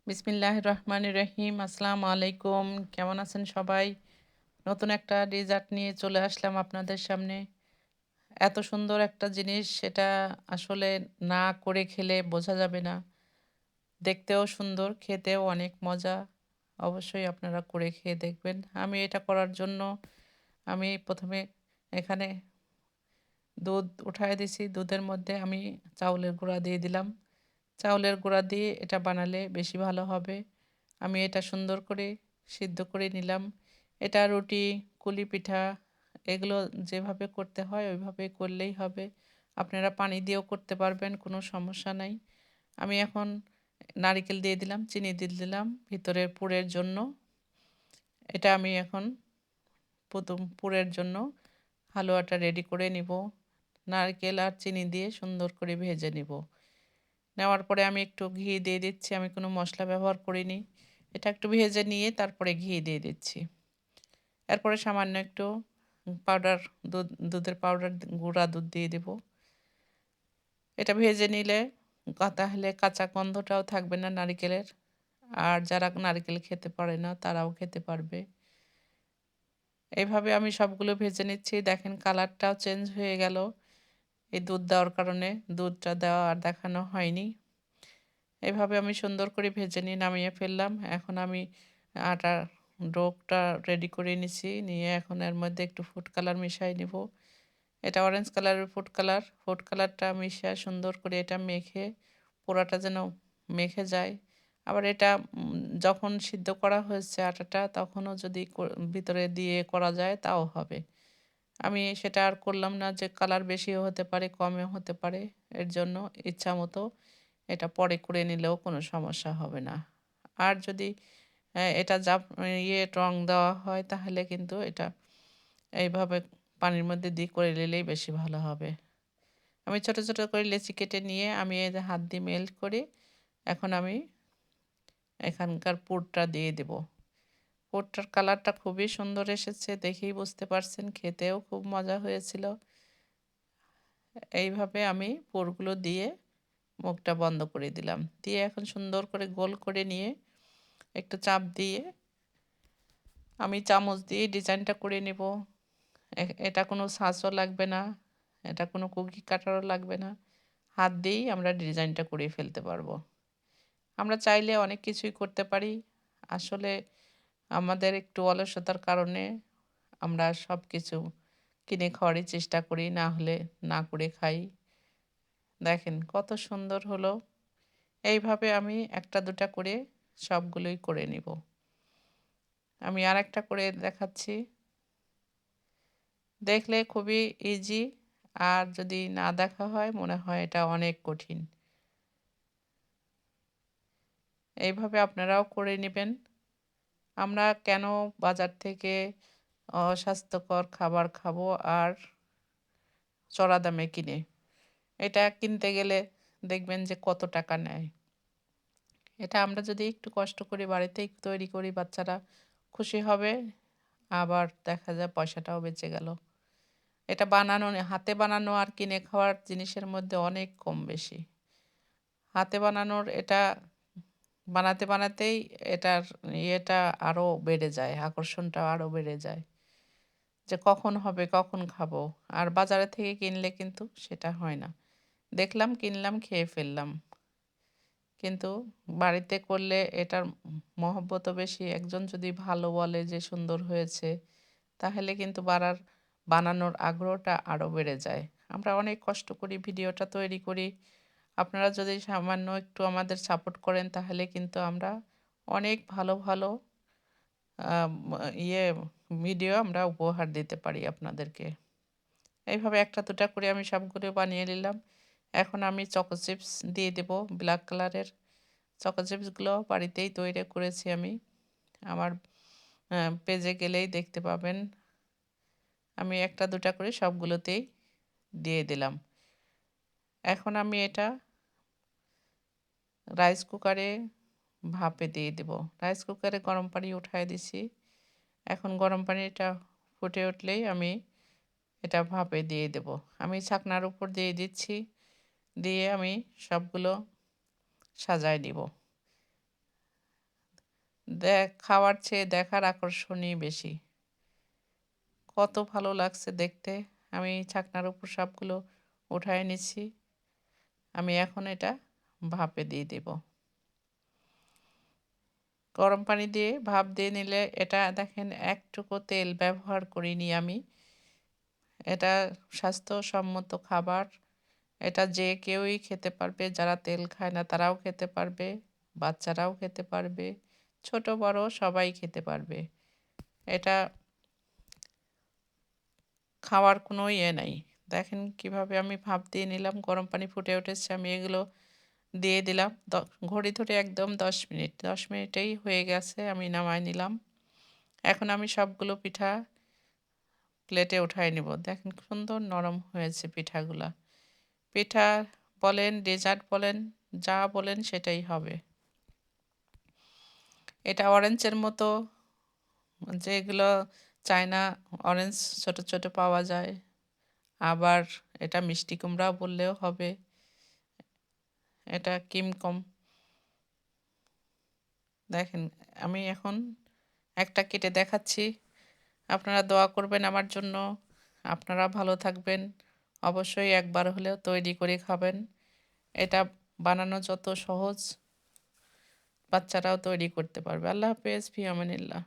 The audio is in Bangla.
বিসমিল্লাহির রহমানির রহিম। আসসালামু আলাইকুম। কেমন আছেন সবাই? নতুন একটা ডেজার্ট নিয়ে চলে আসলাম আপনাদের সামনে। এত সুন্দর একটা জিনিস সেটা আসলে না করে খেলে বোঝা যাবে না। দেখতেও সুন্দর, খেতেও অনেক মজা। অবশ্যই আপনারা করে খেয়ে দেখবেন। আমি এটা করার জন্য আমি ১ম এ এখানে দুধ উঠায় দিছি। দুধের মধ্যে আমি চাউলের গুঁড়া দিয়ে দিলাম। চাউলের গুঁড়া দিয়ে এটা বানালে বেশি ভালো হবে। আমি এটা সুন্দর করে সিদ্ধ করে নিলাম। এটা রুটি, কুলি পিঠা এগুলো যেভাবে করতে হয় ওইভাবে করলেই হবে। আপনারা পানি দিয়েও করতে পারবেন, কোনো সমস্যা নাই। আমি এখন নারিকেল দিয়ে দিলাম, চিনি দিয়ে দিলাম ভিতরের পুরের জন্য। এটা আমি এখন প্রথম পুরের জন্য হালুয়াটা রেডি করে নিব। নারকেল আর চিনি দিয়ে সুন্দর করে ভেজে নিব। নেওয়ার পরে আমি একটু ঘি দিয়ে দিচ্ছি। আমি কোনো মশলা ব্যবহার করিনি। এটা একটু ভেজে নিয়ে তারপরে ঘি দিয়ে দিচ্ছি। এরপরে সামান্য একটু পাউডার দুধের পাউডার গুঁড়া দুধ দিয়ে দেব। এটা ভেজে নিলে তাহলে কাঁচা গন্ধটাও থাকবে না নারিকেলের। আর যারা নারিকেল খেতে পারে না তারাও খেতে পারবে। এইভাবে আমি সবগুলো ভেজে নিচ্ছি। দেখেন কালারটাও চেঞ্জ হয়ে গেল এই দুধ দেওয়ার কারণে। দুধটা দেওয়া আর দেখানো হয়নি। এভাবে আমি সুন্দর করে ভেজে নিয়ে নামিয়ে ফেললাম। এখন আমি আটার ডোটা রেডি করে নিছি। নিয়ে এখন এর মধ্যে একটু ফুড কালার মিশাই নিব। এটা অরেঞ্জ কালারের ফুড কালার। ফুড কালারটা মিশিয়ে সুন্দর করে এটা মেখে পুরাটা যেন মেখে যায়। আবার এটা যখন সিদ্ধ করা হয়েছে আটাটা তখনও যদি ভিতরে দিয়ে করা যায় তাও হবে। আমি সেটা আর করলাম না, যে কালার বেশিও হতে পারে কমও হতে পারে। এর জন্য ইচ্ছামতো এটা পরে করে নিলেও কোনো সমস্যা হবে না। আর যদি এটা রং দেওয়া হয় তাহলে কিন্তু এটা এইভাবে পানির মধ্যে দিয়ে করে নিলেই বেশি ভালো হবে। আমি ছোট, ছোট করে লেচি কেটে নিয়ে আমি এই যে হাত দিয়ে মেল্ট করে এখন আমি এখানকার পুরটা দিয়ে দেব। পুরটার কালারটা খুবই সুন্দর এসেছে, দেখেই বুঝতে পারছেন। খেতেও খুব মজা হয়েছিল। এইভাবে আমি পুরগুলো দিয়ে মুখটা বন্ধ করে দিলাম। দিয়ে এখন সুন্দর করে গোল করে নিয়ে একটু চাপ দিয়ে আমি চামচ দিয়ে ডিজাইনটা করে নেব। এটা কোনো ছাঁচও লাগবে না, এটা কোনো কুকি কাটারও লাগবে না। হাত দিয়েই আমরা ডিজাইনটা করে ফেলতে পারবো। আমরা চাইলে অনেক কিছুই করতে পারি। আসলে আমাদের একটু অলসতার কারণে আমরা সব কিছু কিনে খাওয়ারই চেষ্টা করি, না হলে না করে খাই। দেখেন কত সুন্দর হলো। এইভাবে আমি একটা দুটা করে সবগুলোই করে নিব। আমি আরেকটা করে দেখাচ্ছি। দেখলে খুবই ইজি, আর যদি না দেখা হয় মনে হয় এটা অনেক কঠিন। এইভাবে আপনারাও করে নেবেন। আমরা কেন বাজার থেকে অস্বাস্থ্যকর খাবার খাবো আর চড়া দামে কিনে? এটা কিনতে গেলে দেখবেন যে কত টাকা নেয়। এটা আমরা যদি একটু কষ্ট করে বাড়িতেই তৈরি করি বাচ্চারা খুশি হবে। আবার দেখা যায় পয়সাটাও বেঁচে গেল। এটা বানানো হাতে বানানো আর কিনে খাওয়ার জিনিসের মধ্যে অনেক কম বেশি। হাতে বানানোর এটা বানাতে বানাতেই এটার ইয়েটা আরও বেড়ে যায়, আকর্ষণটা আরও বেড়ে যায়, যে কখন হবে কখন খাবো। আর বাজারে থেকে কিনলে কিন্তু সেটা হয় না। দেখলাম, কিনলাম, খেয়ে ফেললাম। কিন্তু বাড়িতে করলে এটার মহব্বতও বেশি। একজন যদি ভালো বলে যে সুন্দর হয়েছে তাহলে কিন্তু বানানোর আগ্রহটা আরও বেড়ে যায়। আমরা অনেক কষ্ট করি ভিডিওটা তৈরি করি। আপনারা যদি সামান্য একটু আমাদের সাপোর্ট করেন তাহলে কিন্তু আমরা অনেক ভালো ভালো আম, ইয়ে ভিডিও আমরা উপহার দিতে পারি আপনাদেরকে। এইভাবে একটা দুটা করে আমি সবগুলো বানিয়ে নিলাম। এখন আমি চকো চিপস দিয়ে দেব, ব্ল্যাক কালারের চকো চিপসগুলো বাড়িতেই তৈরি করেছি আমি। আমার পেজে গেলেই দেখতে পাবেন। আমি একটা দুটা করে সবগুলোতেই দিয়ে দিলাম। এখন আমি এটা রাইস কুকারে ভাপে দিয়ে দেব। রাইস কুকারে গরম পানি উঠায় দিছি। এখন গরম পানিটা ফুটে উঠলেই আমি এটা ভাপে দিয়ে দেব। আমি ছাকনার উপর দিয়ে দিচ্ছি। দিয়ে আমি সবগুলো সাজায় নিব। খাওয়ার চেয়ে দেখার আকর্ষণই বেশি। কত ভালো লাগছে দেখতে। আমি ছাকনার উপর সবগুলো উঠায় নিচ্ছি। আমি এখন এটা ভাপে দিয়ে দেব। গরম পানি দিয়ে ভাপ দিয়ে নিলে এটা দেখেন একটুকু তেল ব্যবহার করিনি আমি। এটা স্বাস্থ্যসম্মত খাবার। এটা যে কেউই খেতে পারবে। যারা তেল খায় না তারাও খেতে পারবে। বাচ্চারাও খেতে পারবে। ছোট বড় সবাই খেতে পারবে। এটা খাওয়ার কোনো ইয়ে নাই। দেখেন কিভাবে আমি ভাপ দিয়ে নিলাম। গরম পানি ফুটে উঠেছে। আমি এগুলো দিয়ে দিলাম। ঘড়ি ধরে একদম ১০ মিনিট। ১০ মিনিটেই হয়ে গেছে। আমি নামায় নিলাম। এখন আমি সবগুলো পিঠা প্লেটে উঠায় নিব। দেখেন সুন্দর নরম হয়েছে পিঠাগুলা। পিঠা বলেন, ডেজার্ট বলেন, যা বলেন সেটাই হবে। এটা অরেঞ্জের মতো যেগুলো চায়না অরেঞ্জ ছোট, ছোট পাওয়া যায়। আবার এটা মিষ্টি কুমড়া বললেও হবে। এটা কিমকম। দেখেন আমি এখন একটা কেটে দেখাচ্ছি। আপনারা দোয়া করবেন আমার জন্য। আপনারা ভালো থাকবেন। অবশ্যই একবার হলেও তৈরি করে খাবেন। এটা বানানো যত সহজ বাচ্চারাও তৈরি করতে পারবে। আল্লাহ হাফেজ। ফি আমানিল্লাহ।